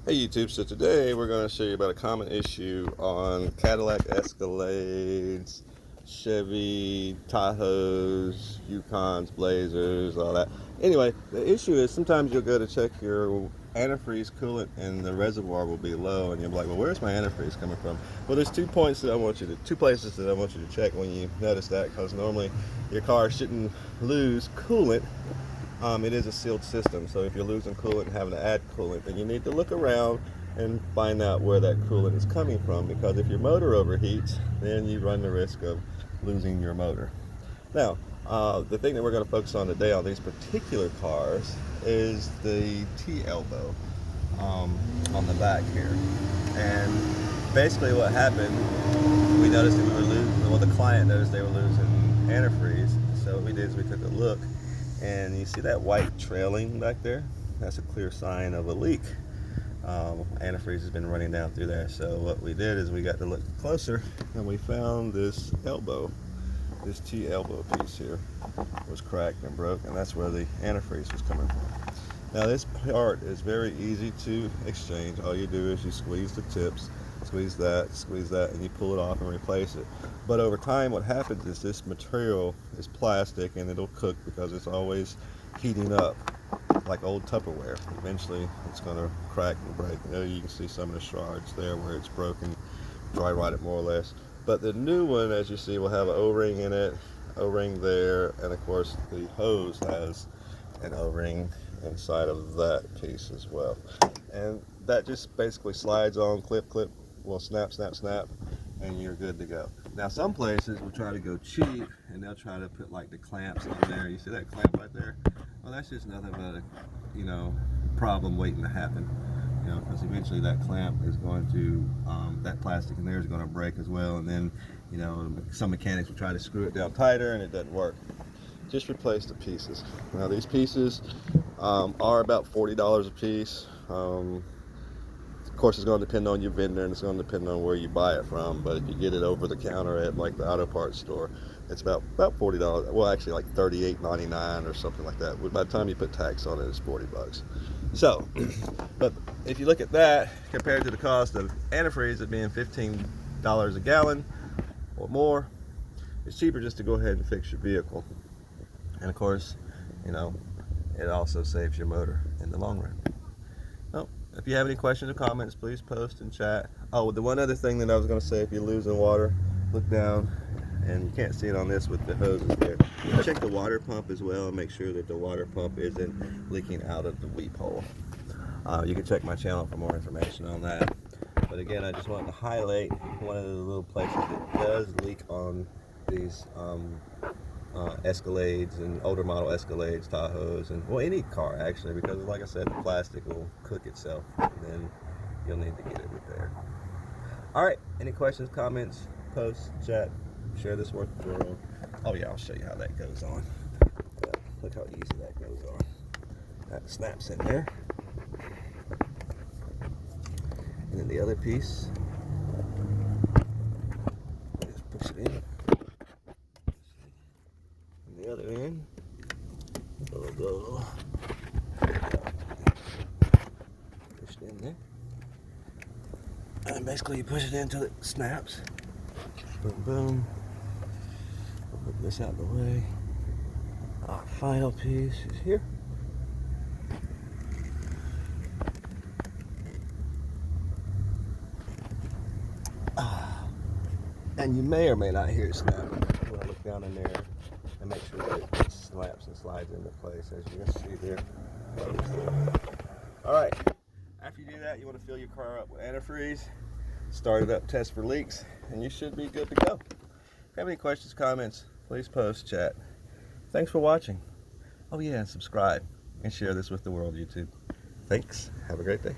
Hey YouTube, so today we're going to show you about a common issue on Cadillac Escalades, Chevy, Tahoes, Yukons, Blazers, all that. Anyway, the issue is sometimes you'll go to check your antifreeze coolant and the reservoir will be low and you'll be like, well, where's my antifreeze coming from? Well, there's two places that I want you to check when you notice that, because normally your car shouldn't lose coolant. It is a sealed system, so if you're losing coolant and having to add coolant, then you need to look around and find out where that coolant is coming from, because if your motor overheats, then you run the risk of losing your motor. Now, the thing that we're going to focus on today on these particular cars is the T-elbow on the back here. And basically what happened, we noticed that we were losing, well, the client noticed they were losing antifreeze, so what we did is we took a look. And you see that white trailing back there? That's a clear sign of a leak. Antifreeze has been running down through there. So what we did is we got to look closer and we found this elbow. This T-elbow piece here was cracked and broke, and that's where the antifreeze was coming from. Now this part is very easy to exchange. All you do is you squeeze the tips, squeeze that, and you pull it off and replace it. But over time what happens is this material is plastic and it'll cook because it's always heating up like old Tupperware. Eventually it's going to crack and break. You can see some of the shards there where it's broken, dry rotted more or less. But the new one, as you see, will have an O-ring in it, O-ring there, and of course the hose has an O-ring inside of that piece as well. And that just basically slides on, clip, will snap, and you're good to go. Now some places will try to go cheap and they'll try to put like the clamps on there. You see that clamp right there? Well, that's just nothing but a problem waiting to happen. Because eventually that clamp is going to, that plastic in there is going to break as well, and then some mechanics will try to screw it down tighter and it doesn't work. Just replace the pieces. Now these pieces are about $40 a piece. Of course, it's going to depend on your vendor and it's going to depend on where you buy it from. But if you get it over the counter at like the auto parts store, it's about $40. Well, actually like $38.99 or something like that. By the time you put tax on it, it's 40 bucks. So, but if you look at that compared to the cost of antifreeze at being $15 a gallon or more, it's cheaper just to go ahead and fix your vehicle. And of course, it also saves your motor in the long run. Well, if you have any questions or comments, please post and chat. Oh, the one other thing that I was going to say, if you're losing water, look down, and you can't see it on this with the hoses there. Check the water pump as well and make sure that the water pump isn't leaking out of the weep hole. You can check my channel for more information on that. But again, I just wanted to highlight one of the little places that does leak on these Escalades and older model Escalades, Tahoes, and well, any car actually, because like I said, the plastic will cook itself and then you'll need to get it repaired. Alright, any questions, comments, posts, chat, share this with the world. Oh yeah, I'll show you how that goes on. Yeah, look how easy that goes on. That snaps in there. And then the other piece, just push it in. The other end, go. Push it in there, and basically you push it in until it snaps. Boom, boom. I'll put this out of the way. Our final piece is here. And you may or may not hear it snap. I'm going to look down in there and make sure that it slaps and slides into place, as you can see there. Alright, after you do that, you want to fill your car up with antifreeze, start it up, test for leaks, and you should be good to go. If you have any questions, comments, please post, chat. Thanks for watching. Oh yeah, and subscribe and share this with the world, YouTube. Thanks. Have a great day.